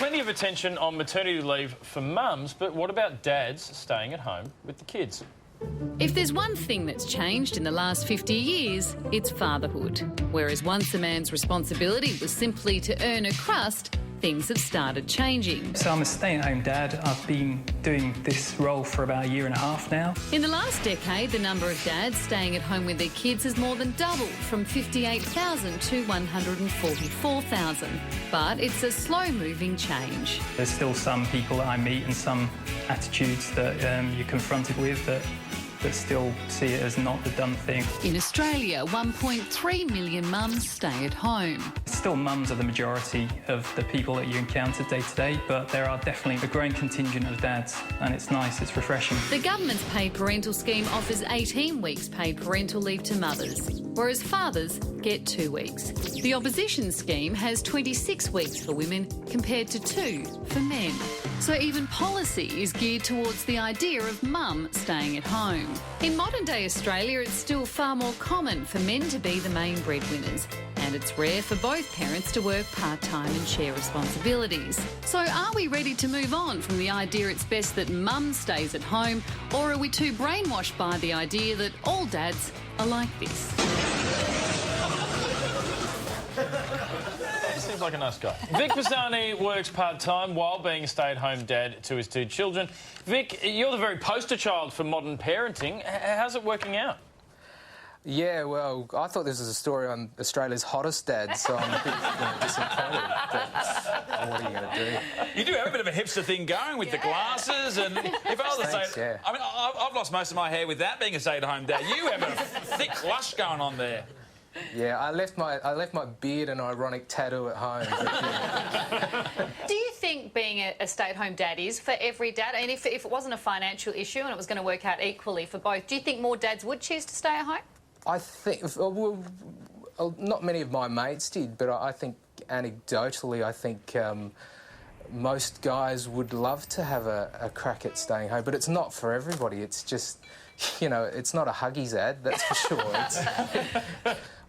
plenty of attention on maternity leave for mums, but what about dads staying at home with the kids? If there's one thing that's changed in the last 50 years, it's fatherhood. Whereas once a man's responsibility was simply to earn a crust, things have started changing. So I'm a stay-at-home dad. I've been doing this role for about a year and a half now. In the last decade, the number of dads staying at home with their kids has more than doubled, from 58,000 to 144,000. But it's a slow-moving change. There's still some people that I meet and some attitudes that you're confronted with that still see it as not the done thing. In Australia, 1.3 million mums stay at home. Still, mums are the majority of the people that you encounter day to day, but there are definitely a growing contingent of dads, and it's nice, it's refreshing. The government's paid parental scheme offers 18 weeks paid parental leave to mothers, whereas fathers get 2 weeks. The opposition scheme has 26 weeks for women compared to 2 for men. So even policy is geared towards the idea of mum staying at home. In modern-day Australia, it's still far more common for men to be the main breadwinners, and it's rare for both parents to work part-time and share responsibilities. So are we ready to move on from the idea it's best that mum stays at home, or are we too brainwashed by the idea that all dads are like this? Seems like a nice guy. Vic Pisani works part-time while being a stay-at-home dad to his 2 children. Vic, you're the very poster child for modern parenting. How's it working out? Yeah, well, I thought this was a story on Australia's hottest dad, so I'm a bit disappointed. But what are you going to do? You do have a bit of a hipster thing going with the glasses, and if I was to Thanks, say... yeah. I mean, I've lost most of my hair without being a stay-at-home dad. You have a thick lush going on there. Yeah, I left my beard and ironic tattoo at home. But, yeah. Do you think being a stay-at-home dad is for every dad? And if it wasn't a financial issue and it was going to work out equally for both, do you think more dads would choose to stay at home? I think... Well, not many of my mates did, but I think anecdotally, I think most guys would love to have a crack at staying home, but it's not for everybody. It's just... You know, it's not a Huggies ad, that's for sure.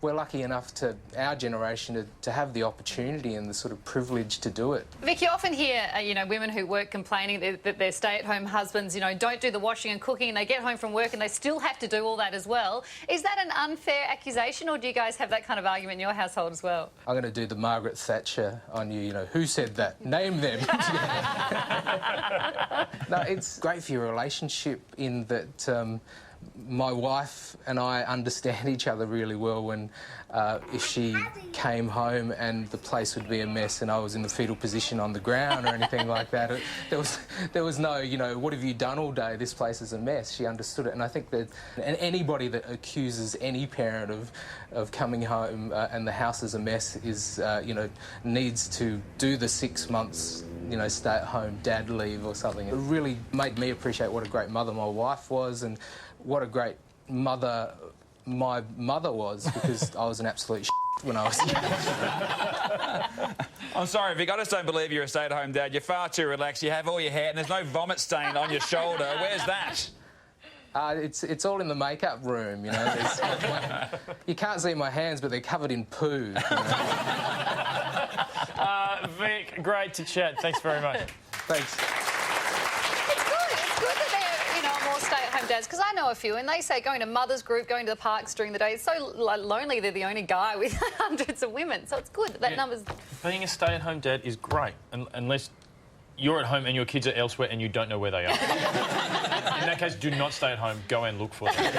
We're lucky enough to, our generation, to have the opportunity and the sort of privilege to do it. Vic, you often hear, women who work complaining that their stay-at-home husbands, don't do the washing and cooking, and they get home from work and they still have to do all that as well. Is that an unfair accusation, or do you guys have that kind of argument in your household as well? I'm going to do the Margaret Thatcher on you, who said that? Name them. No, it's great for your relationship in that my wife and I understand each other really well. When if she came home and the place would be a mess and I was in the fetal position on the ground or anything like that, there was no, what have you done all day? This place is a mess. She understood it, and I think that anybody that accuses any parent of coming home and the house is a mess is, needs to do the 6 months, stay-at-home dad leave or something. It really made me appreciate what a great mother my wife was and what a great mother my mother was, because I was an absolute when I was young. I'm sorry, Vic, I just don't believe you're a stay-at-home dad. You're far too relaxed. You have all your hair and there's no vomit stain on your shoulder. Where's that? It's all in the makeup room, You can't see my hands, but they're covered in poo. Vic, great to chat. Thanks very much. Thanks. It's good that they're, more stay-at-home dads, because I know a few, and they say going to mother's group, going to the parks during the day, it's so lonely they're the only guy with hundreds of women. So it's good that number's... Being a stay-at-home dad is great, unless you're at home and your kids are elsewhere and you don't know where they are. In that case, do not stay at home. Go and look for them.